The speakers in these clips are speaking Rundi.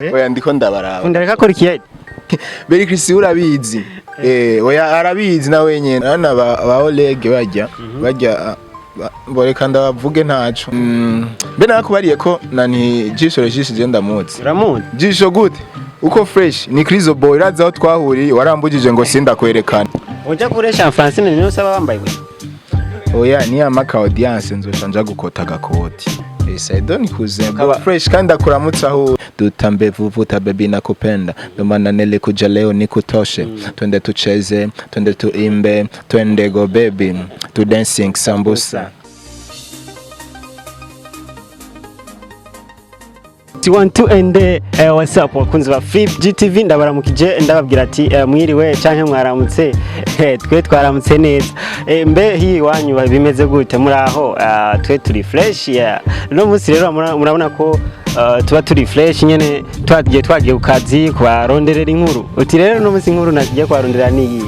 Oya ndiko ndabaraba. Ndareka akora iki? Beri Chris urabizi. Oya arabizi na wenyene. Abana ba Oleg bajya boreka ndabavuge ntaco. Be nakubariye ko nani Jisho Regis je ndamutse. Uramuzi? Jisho gute? Uko fresh ni Chris Boy raza aho twahuriye warambugije ngo sinda kwerekana. Uja kuresha Francine niyo saba bambaye. Oya ni amaka audience nzoshanja gukota gakoti. Saidoni kuze fresh kandi akuramutsa aho dutambe vuvuta baby nakupenda ndomana nele kuja leo nikutoshe twende tucheze twende tuimbe twende go baby to dancing sambusa 12 and what's up wakunzi ba Flip GTV ndabaramukije ndababwira ati mwiriwe canke mwaramutse twe twaramutse neza mbe hi wanyu bimeze gute muri aho twe turi fresh no musi rero murabona ko tuba turi fresh nyene twagiye ku kazi kwaronderera inkuru uti rero no musi inkuru nagiye kwaronderera niyi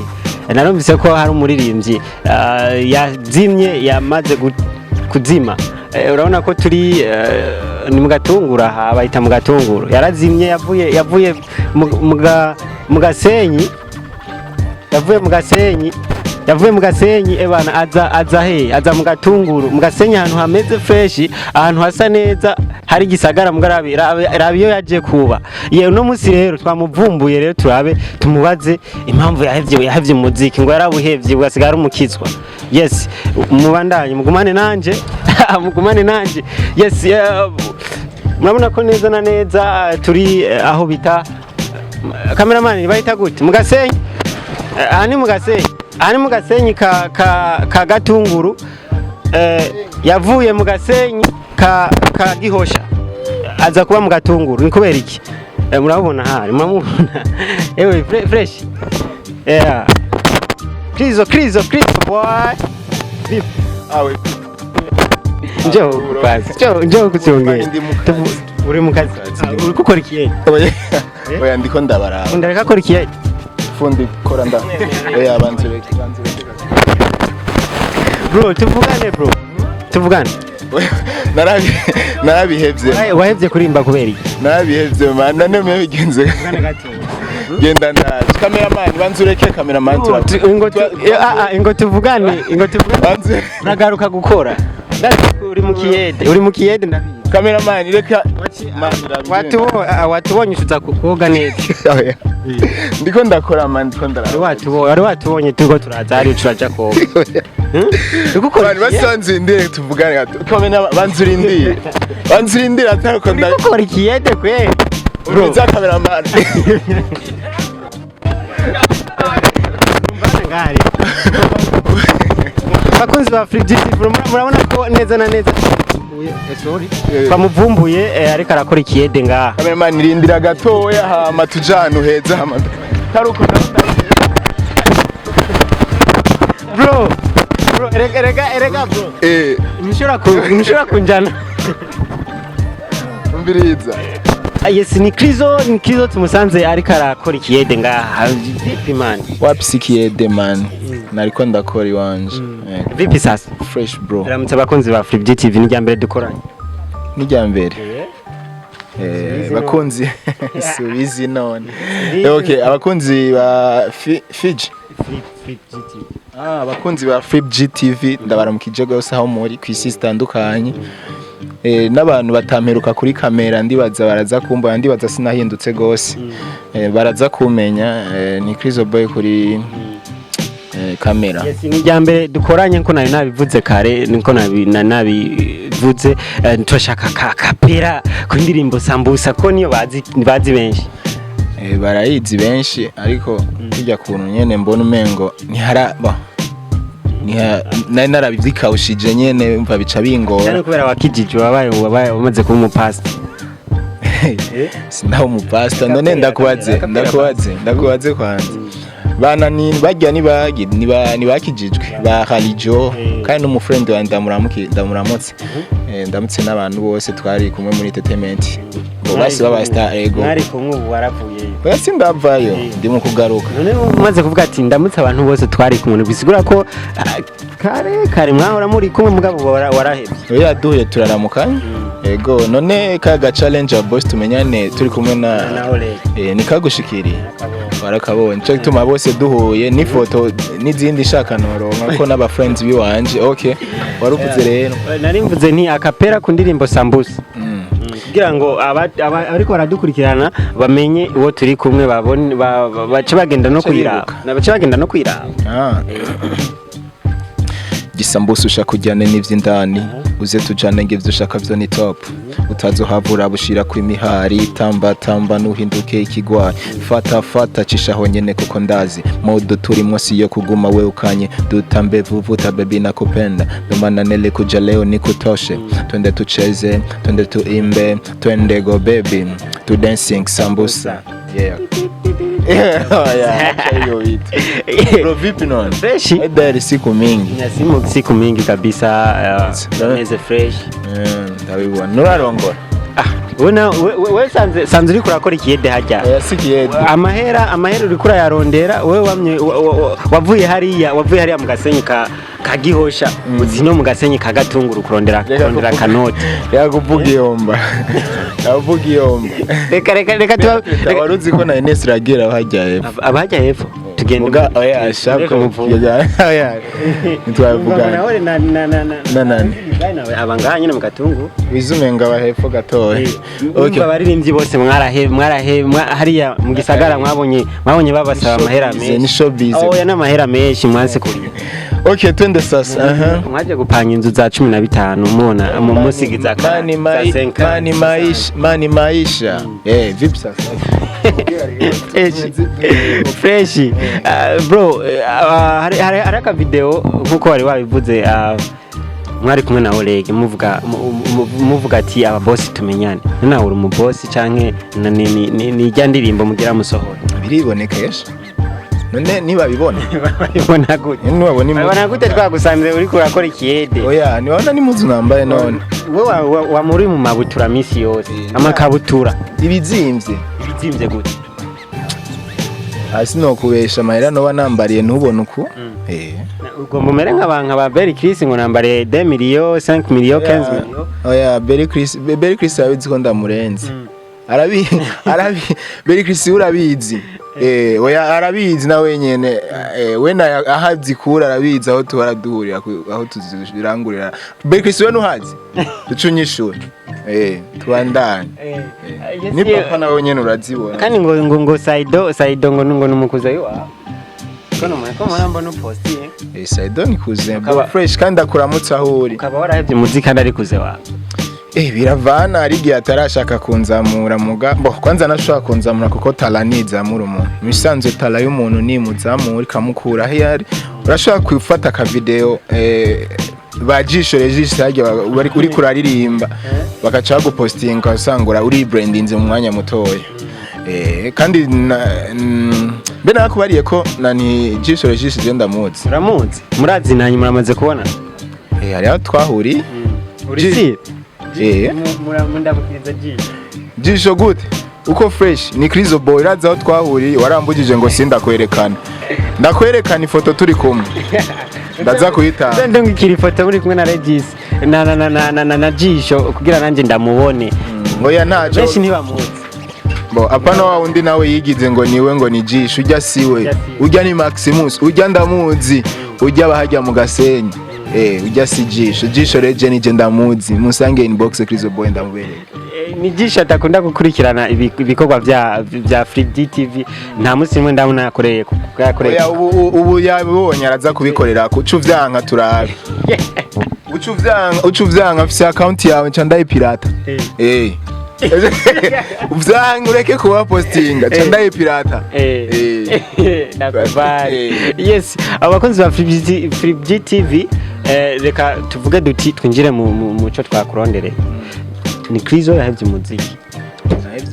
narumvise ko hari umuririmbyi yazimye yamaze kuzima urabona ko turi ni mugatungura abayita mugatunguru yarazimye yavuye mu gasenyi ebana aza mu gatunguru mu gasenyi ahantu hameze fresh ahantu hasa neza hari gisagara mugarabi rabiyo yaje kuba no musi rero twamuvumbuye rero turabe tumubaze impamvu yahevye muziki ngo yarabuhevye ugasigara umukizwa yes mubandanye mugumane nanje yes murabona ko neza na neza turi aho bita cameraman bayita gute mugasenyi ani mugasenyi ka gatunguru yavuye mugasenyi ka gihosha aza kuba mugatunguru ni kubera iki murabona ewe fresh Krizo boy awe Njoo kusiongea. Uri mu kazi. Uri gukora iki? Oya ndiko ndabaraba. Ndareka akora iki? Fundi kora nda. Oya banzureke. Bro, tuvugane. Narabihevye. Wahevye kurimba kubera iki? Narabihevye mana none bigenze. Genda ndaje. Cameraman banzureke cameraman turatu. Ingo tuvugane. Nagaruka gukora. Uri mu kiyede ndabizi. Cameraman reka watubonye ushutsa koga neza. Ndiko ndakora man ndiko ndarara. Wari watubonye turiko turaza ari turaja koga. Bari basanze ndere tuvugane gato. Kamera banzurindire ataruko nda. Ndikora kiyede kwe. Bro, za cameraman. Ngari. Bakunzi ba Flip GTV murabona ko neza na neza bamuvumbuye ariko arakora ikiyede ngaha cameraman irindira gatoya hama tujana uheza hama taruko bro erega bro nishora kunjana umbiriza yes ni Krizo tumusanze ariko arakora ikiyede ngaha vipi man wapi sikiyede man nariko ndakora iwanje vipi sasa fresh bro ramutse bakunzi ba Flip GTV ni ryambere dukoranye ni ryambere bakunzi subizi none okay abakunzi ba Fiji Flip GTV abakunzi ba Flip GTV ndabaramukije gose aho muri kwisi zitandukanye n'abantu batamperuka kuri kamera ndibaza baraza kumba ndibaza sinahindutse gose baraza kumenya ni Chris Boy kuri kamera yes ni ryambere dukoranye nko nari nabivuze kare niko nabivuze turashaka kapera ku ndirimbo sambusa ko niyo bazi benshi barayizi benshi ariko kijya kuntu nyene mbona umengo nari narabivyikawushije nyene umva bica bingora cyane kubera wakijije wabaye umaze kuba umupasta sinaho umupasta none ndakubaze kwanza bana ni bajya nibakijijwe ba Halijo kandi n'umufriend wa ndamuramutse ndamutse n'abantu bose twari kumwe muri entertainment ngo basi baba star ego nari kumwe ubu waravuye basi ndavayo ndi mu kugaruka none umaze kuvuga ati ndamutse abantu bose twari kumwe bisigura ko kare mwahora muri kumwe mugabo warahebye oya duye turaramukanye Ego none kaga challenge boss tumenyane turi kumwe na Oleg. nikagushikiriye barakabonye cyo gituma bose duhuye n'ifoto n'izindi shaka noronka ko n'aba friends biwanje okay waruvuze rero Nari mvuze nti akapera ku ndirimbo Sambusa kugira ngo ariko baradukurikirana bamenye uwo turi kumwe babone bace bagenda no kwiraba bace bagenda no kwiraba Gisambusa ushaka kujyana n'ivy'indani uze tujane ngivyo ushaka vyo ni top utazohavura bushira ku imihari tamba nuhinduke ikigwari fata cishaho nyene kuko ndazi modo turimo si yo kuguma we ukanye dutambe vuvuta baby nakupenda domana nele kuja leo nikutoshe twende tucheze twende tuimbe twende go baby to dancing sambusa yeah Bro vipi non? Fresh. Dari siku mingi. Siku mingi kabisa neze fresh. Ndabibona. Nurarongora. We sanze uri kurakora ikiyede hajya. Yasikiyede. Amahera uri kurayarondera wewe wavuye hariya mu gasenyi kagihosha uzino mu gasenyi kagatunguru kurondera kanoti. Yakuvuga iyomba. Reka tuba waruzi ko na Ines Ragira hajya hepfo. Abajya hepfo. Tugenda oya ashaka kuvuga ntitwavuga nani abanganye no mu gatungu bizumenga bahepfo gatoya okay baririmbyi bose mwarahe hariya mu gisagara mwabonye babasaba amahera menshi ni showbiz oya n'amahera menshi mwanse kuri okay twende sasa mwaje gupanga inzu za 15 mubona mu musigiza mani maisha vipi sasa fresh bro hari aka video nkuko wari wabivuze mwari kumwe na Oleg muvuga ati aba boss tumenyane nawe uri mu boss canke ni ijya ndirimbo mugira musohora biriboneka yesh none niba bibona babona gute babona gute twagusanze uri kurakora ikiyede oya niona ni muzu nambaye none wewe wa muri mu mabutura misi yose amakabutura ibizimvye gute asi no kubesha mahera no banambariye ntubone uko ugomba mere nk'abantu ba Berry Chris ngo nambare 2 millions 5 millions 15 millions oya Berry Chris abizi ko ndamurenze arabi Berry Chris urabizi oya arabizi na wenyene wena ahazi kura arabizi aho tubaraduhurira aho tuzirangurira Berry Chris we nuhazi ducunyishura twandane ni papa na wenyene urazibona kandi ngo Saido ngo numukuza yo kono mwana no posti Saido nikuze fresh kandi akuramutsa aho uri ukaba warahevye muziki kandi ari kuze wa biravana ari gihe atarashaka kunzamura mugambo kwanza nashaka kunzamura kuko tala nizamura umuntu misanzwe tala y'umuntu ni muzamura kamukura hiyari urashaka kwifata ka video bajisho regisi hajya uri kuraririmba bakaca gupostinga usangura uri brandinze mu mwanya mutoya kandi mbe nakubariye ko nani jisho regisi je ndamuzi murazi nanyi muramaze kubona hari aho twahuri uri mundabukiriza jisho gute uko fresh ni Krizo boy raza aho twahuri warambugije ngo sindakwerekana ndakwerekana ifoto turi kumwe ndaza kuhita ndongikira ifoto muri kumwe na Regis na jisho kugira nanje ndamubone ngoya ntajo benshi ntibamuzi apana wa undi nawe yigize ngo niwe ngo ni jisho ujya siwe ujya ni Maximus ujya ndamuzi ujya bahajya mu gasenyi ujya si jisho reje nije ndamuzi musange inbox Krizo boy ndamubereka ni jisho atakunda gukurikirana ibikorwa bya Free TV nta musimwe ndabona yakoreye ubu yabonye araza kubikorera ucuvyanka turabe ucuvyanka afise account yawe ca ndayipirata uvyanka ureke kuba postinga ca ndayipirata yes abakunzi ba Free TV reka tuvuge duti twinjire mu cyo twakurondereye ni Krizo yahevye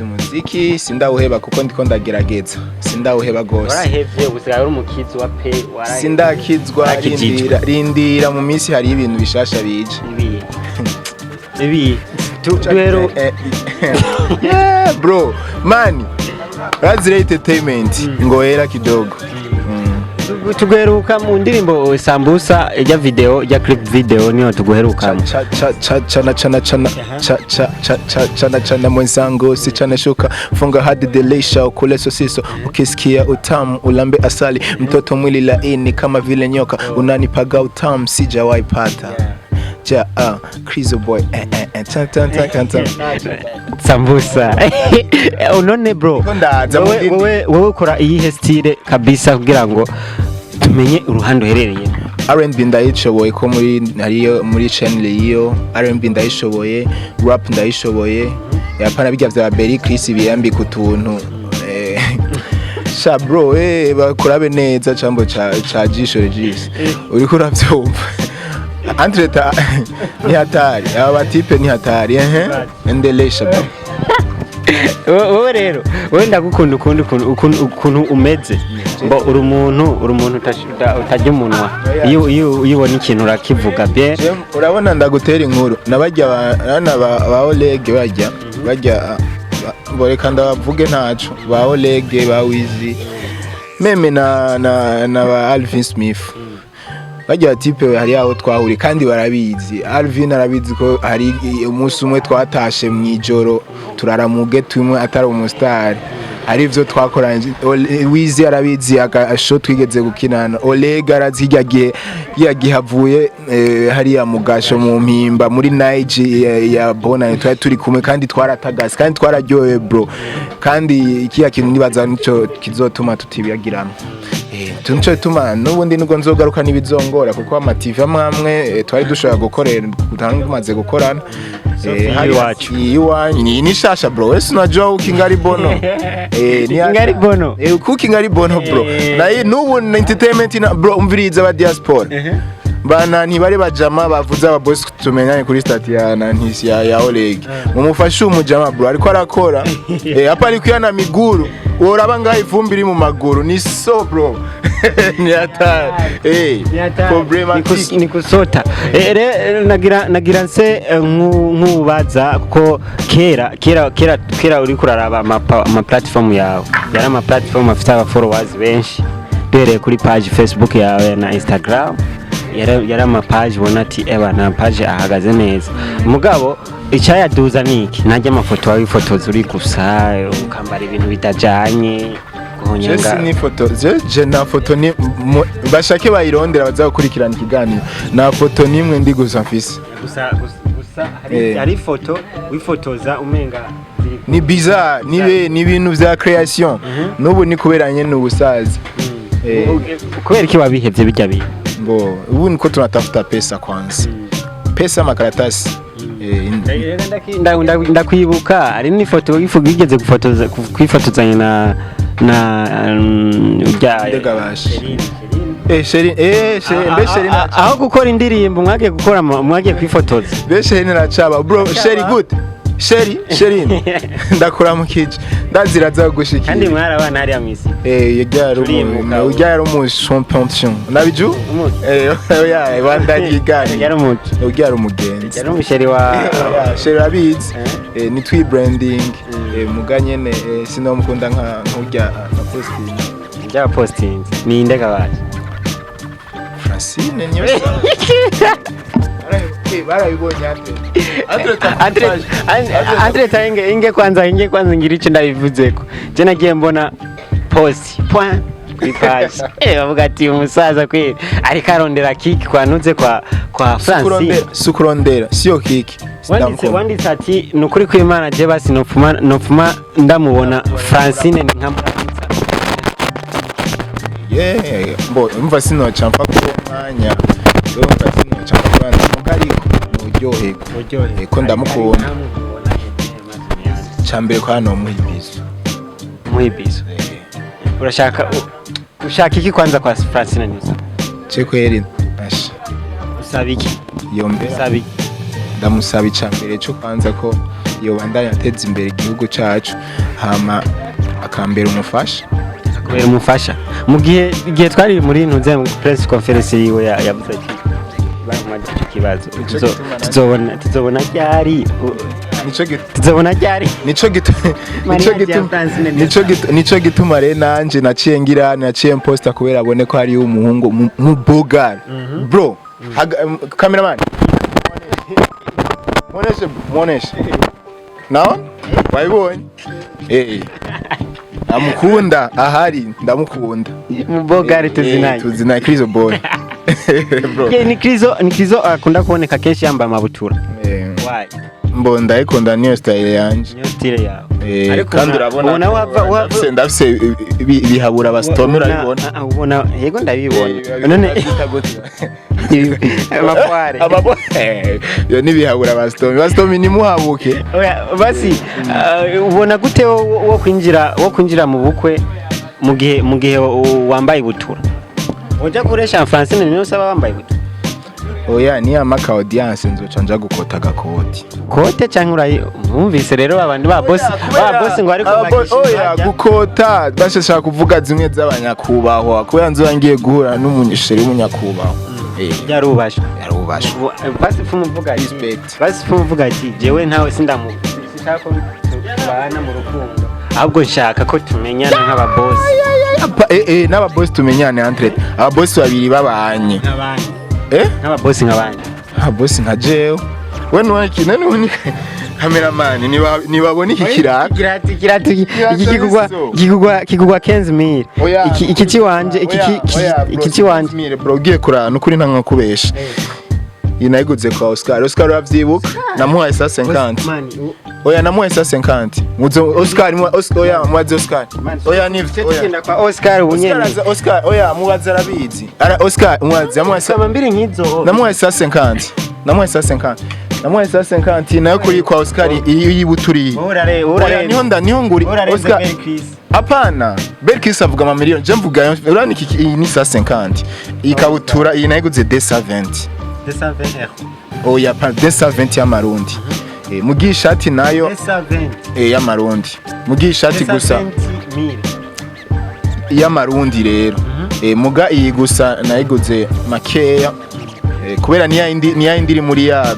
umuziki sindawuheba kuko ndiko ndagerageza sindawuheba gose warahevye gusigaye uri umukizi wa pe warahevye sindakizwa rindira mu minsi hari ibintu bishasha bije ibi rero bro man Razira entertainment ngoera kidogo tuguheruka mu ndirimbo Sambusa ya video ya clip video niyo tuguheruka chana mwenzangu sichana shuka funga hadi delisha ukule sosiso ukisikia utamu ulambe asali mtoto mwili laini kama vile nyoka unanipaga utamu sijawahi pata Krizo boy Sambusa unone bro wewe ukora iyihe style kabisa kugira ngo tumenye uruhando herereye R&B ndayishoboye ko muri channel iyo R&B ndayishoboye rap ndayishoboye yapana bijya vya Berry Chris biyambi kutuntu sha bro bakurabe neza cambo cha jisho regis uriko uravyumva Andreta ni hatari aba type ni hatari endelesha bro wowe rero wenda gukunda ukuntu umeze mbo uri umuntu utajya umunwa iyo ubona ikintu urakivuga bien urabona ndagutera inkuru nabajya bana ba Oleg bajya boreka ndavuge ntaco ba Oleg ba Wizi meme na ba Alvin Smith bajya type hari aho twahuri kandi barabizi Alvin arabizi ko hari umunsi umwe twatashe mwijoro turaramuge tumwe atari umustar hari ivyo twakoranye Wizi arabizi agasho twigeze gukinana Oleg arazijyagiye yagihavuye hari ya mugasho mu mpimba muri Niger ya Bona turi kumwe kandi twaratagase kandi twararyoye bro kandi ikiya kintu nibaza nico kizotuma tutibiyagirana tunco tuma nubundi nugo nzogaruka nibizongora kuko ama TV amwe twari dushobora gukorera kutangumaze gukorana hari wacu ni shasha bro wese unajua ukingari bono ni ingari bono ukingari bono bro naye nubu entertainment na bro umviriza ba diaspora bana ntibari bajama bavuze aba boss tumenyanye kuri stati ya Nantisi ya Oleg mumufashe umujama bro ariko arakora apa ari kuyana miguru uraba ngaho ifumbiri mu maguru ni so bro ni hatari problematic ni kusota nagira nse nkubaza ko kera uri kuraraba ama platform yawe yari ama platform afite aba followers benshi dore kuri page Facebook yawe na Instagram yari ama page ubona ati na page ahagaze neza mugabo icyayaduza niki najya amafoto yawe ifotoza uri gusa ukambara ibintu bitajanye Jesse ni foto je na foto ni bashake bayirondera bazakurikirana ikiganiro na foto nimwe ndi gusa mfise gusa hari foto wifotoza umenga ni bizarre ni ibintu vya creation nubu ni kuberanye n'ubusazi kubera iki wabihevye bijya bihe mbo ubu niko tunatafuta pesa kwanza pesa makaratasi ndakwibuka ari ni foto wigeze kwifotozanya na aho gukora indirimbo mwagiye kwifotoza Sheri naracaba bro Sheri good Sheri ndakora mu kije ndazira za gushikira kandi mwarabana hari amisi yari mu champion nabiju ya bandagigani yari umugenzi yari umusheri wa Sheri abizi ni twi branding muganyene sinomukunda nka posting ni indega baje Francine niyo barabibonye Andreta inge kwanza ngira icyo ndabivuzeko je nagiye mbona post point kwipage bavuga ati umusaza kweli ariko arondera kiki kwanutse kwa Francine sukurondera siyo kiki wanditse ati nukuri kw'Imana je basi nopfuma ndamubona Francine ni nka mbo umva sinocampa ko mwanya umva sinocampa ko mugariko uryohe ko ndamukubona cambere ko hano muhibizo ushaka iki kwanza kwa Francine neza kweri asha usaba iki yombera ndamusaba icambere cyo kwanza ko yobandanya ateza imbere igihugu cacu hama akambera umufasha mu gihe twari muri ntuze press conference yiwe yavuze ati bamwaje ikibazo tuzobona ryari tuzobona ryari nico gituma rero nanje naciye ngira naciye posta kubera abone ko hari umuhungu mu bogar bro cameraman muoneshe naona wayibonye amukunda ahari ndamukunda mu bogar tuzinaye Krizo boy bro ni Krizo akunda kuboneka kenshi yambaye amabutura why mbonda ariko niyo style yanje kandi urabona ndafise bihabura abasitomi urabibona ubona yego ndabibona none amakware yo nibihabura abasitomi nimuhabuke basi ubona gute wo kwinjira mu bukwe mu gihe wambaye butura ujya kuresha Francine niyo saba wambaye butura oya ni amaka audience nzoca nja gukota gakoti kote cyangwa urayumvise rero abandi ba boss ngo ariko oya gukota bashaka kuvuga zimwe z'abanyakubahwa kubera nzo ngiye guhura n'umunyesheri w'umunyakubahwa yarubasha basi fumuvuga ati jewe ntawe sindamufisha ko tubana mu rukundo ahubwo nshaka ko tumenyana nk'ababoss n'ababoss tumenyane entre ababoss babiri babanye n'ababoss nk'abandi ababoss nka jewe we none cameraman nibabona iki kirati kigugwa 15000 iki kiwanje bro ugiye kurana ukuri nta nkakubesha inayiguze kwa Oscar uravyibuka namuhaye 50 oya namuhaye 50 muzo Oscar oya mubaze Oscar oya nivyo oya kwa Oscar ubunyene Oscar oya mubaze arabizi ara Oscar mubaze amuhaye mbiri nkizo namuhaye 50 nayo kuri kwa Oscar yibuturiye niho nguri Oscar apana Belkis avuga ama miliyoni je mvuga urani iki ni 50 ikabutura iyi nayiguze 220 oya pa 220 y'amarundi mugiye ishati nayo 220 y'amarundi mugiye ishati gusa y'amarundi rero muga iyi gusa nayiguze makeya kubera niya indi iri muri ya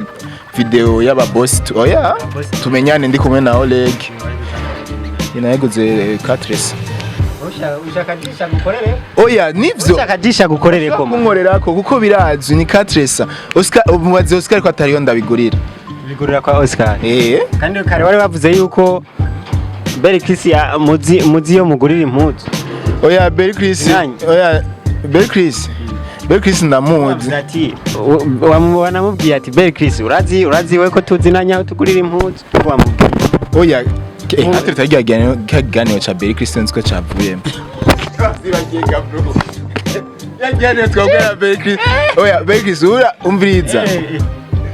video y'aba boss oya tumenyane ndi kumwe na Oleg inayiguze 4 ushakadisha gukorere oya nivyo ushakadisha gukorere ko nkorerako kuko birazi ni 4 Oscar umubaze Oscar ko atariyo ndabigurira kwa Oscar kandi kare wari bavuze yuko Belkis muzi yo mugurira impuzu oya Belkis ndamuzi wanamubwiye ati Belkis urazi we ko tuzinanya tugurira impuzu wamubwiye oya hata tutagiganiro cha Belkis nziko chavuyemo yagiye twabwira Belkis oya Belkis umviriza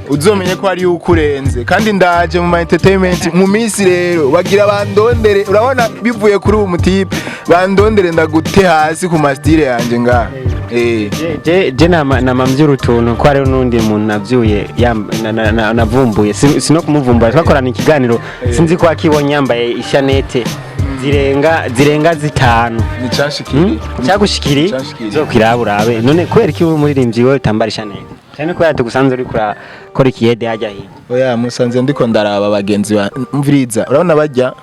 uzomenye ko ari ukurenze kandi ndaje mu entertainment mu minsi rero bagira bandondere urabona bivuye kuri uwo mutipe bandondere ndagute hasi ku mastire yanje nga je namamvyura utuntu ko ari nundi muntu navyuye navumbuye sino kumuvumbura twakorana ikiganiro sinzi ko akibonye yambaye ishanete zirenga 5 ni canshikiri cyagushikiri zo kwiraburabe none kwera iki umuririmbyi we utambara ishanete cyane ko yatugusanze uri kora ikiyede hajya hiye oya musanze ndiko ndaraba bagenzi ba mviriza urabona bajya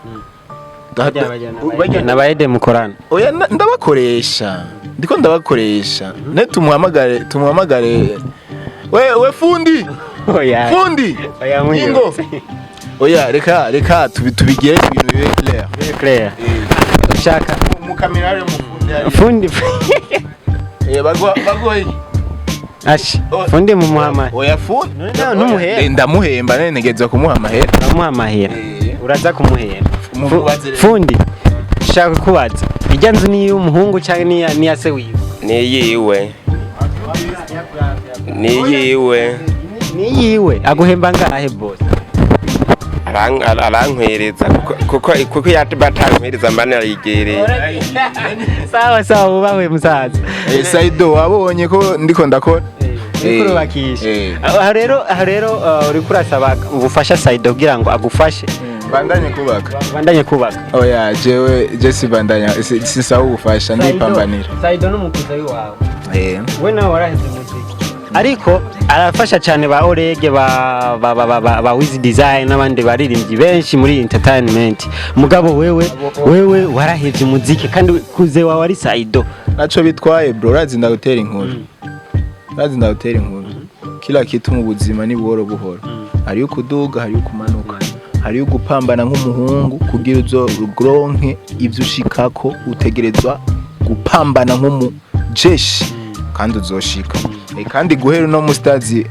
nabayede mukorana oya ndabakoresha ndiko ndabakoresha ne tumuhamagare we fundi oya oya mwingo oya reka tubigire ibintu bibe clear ushaka mu kamera mu fundi bagoye fundi mu muhama oya fundi numuhera ndamuhemba nene negeza kumuha amahera uraza kumuhera fundi shaka kubaza ijya nzu ni y'umuhungu cyangwa ni ya se wiwe ni yiwe aguhemba ngahe boss arankwereza kuko yatankwereza mbana yigereye sawa ubawe musaza Saido wabonye ko ndiko ndakora kurubakisha aha rero uri kurasaba ubufasha Saido kugira ngo agufashe bandanye kubaka oya je si bandanya sisa ubufasha ndipambanira Saido n'umukuza wawe we nawe waraheze muziki ariko arafasha cyane ba Orege ba Wiz Design n'abandi baririmbyi benshi muri entertainment. Mugabo wewe warahevye umuziki kandi kuze wawe ari Saido. Naco bitwaye bro, urazi ndagutera inkuru. Kila kitu mu buzima ni buhoro buhoro. Hariyo kuduga, hariyo kumanuka. Hariyo gupambana nk'umuhungu kugira uzoronke ivyo ushikako, utegerezwa gupambana nk'umujeshi kandi uzoshika. Kandi guhera no mu stazi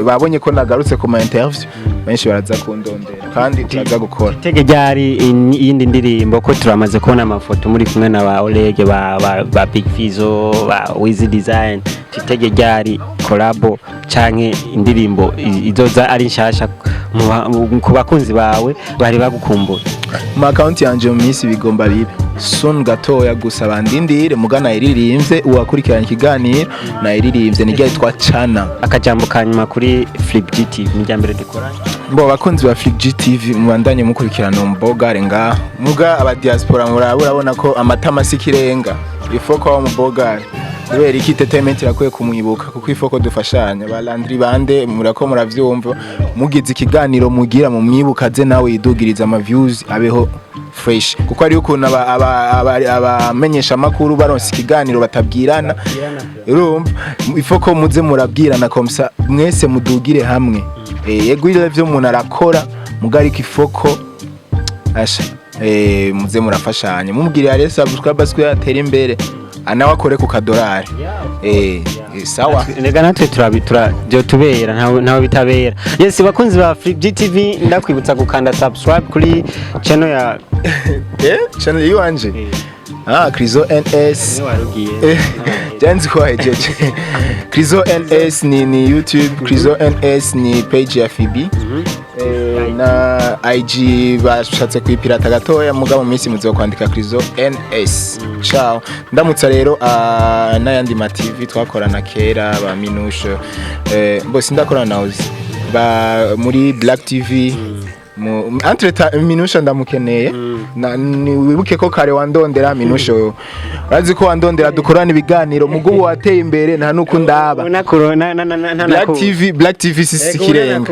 babonye ko nagarutse ku ma interview benshi baraza kundondera kandi turaza gukora. Tege ryari iyindi ndirimbo ko turamaze kubona amafoto muri kumwe na ba Orege ba Big Fizzo ba Wiz Design. Tege ryari collabo canke indirimbo izoza ari nshasha ku bakunzi bawe bari bagukumbuye. Mu account yanje mu minsi bigomba bibe soon gatoya gusa bandindire mugana iririmbye uwakurikirana ikiganiro na iririmbye nijya yitwa Chana. Akajambo kanyuma kuri Flip GTV njyambere dukora mbo bakunzi ba Flip GTV mubandanye mukurikirana umbogare nga muga aba diaspora murabona ko amatama sikirenga ifoko wa mubogare kubera iki entertainment irakwiye kumwibuka kuko ifoko dufashanya balandri bande murako muravyumva mugize ikiganiro mugira mu mwibukaze nawe yidugiriza ama views abeho fresh kuko ari ukuntu abamenyesha amakuru baronse ikiganiro batabwirana urumva ifoko muze murabwirana komsa mwese mudugire hamwe yego ivyo umuntu arakora mugari ifoko asha muze murafashanya mumubwire ari subscribers ko yatera imbere anawe akore ku kadolari sawa nega natwe turabitura byo tubera ntawe bitabera. Yes bakunzi ba Flip GTV ndakwibutsa gukanda subscribe kuri channel ya channel yiwanje Krizo NS janzi kwa ejeje Krizo NS ni YouTube, Krizo NS ni page ya FB na IG bashatse kwipirata gatoya mugabo minsi muzo kwandika Krizo NS. Ciao ndamutsa rero n'ayandi ma TV twakorana kera ba Minusho bose ndakorana nawe ba muri Black TV entre Minusho ndamukeneye wibuke ko kare wandondera Minusho urazi ko wandondera dukorana ibiganiro mugubu wateye imbere nta nuko ndaba Black TV sikirenga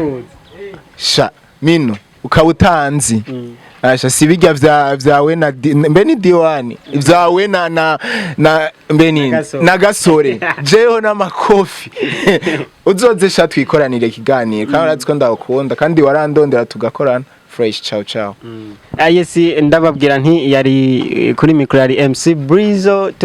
sha Mino ukawutanzi asha sibijya vyawe na mbe ni diwani vyawe na mbe ni na gasore jeho na makofi uzoze sha twikoranire kiganiro kandi urazi ko ndakunda kandi warandondera tugakorana fresh. Ciao yes ndababwira nti yari kuri micro yari MC Breezo.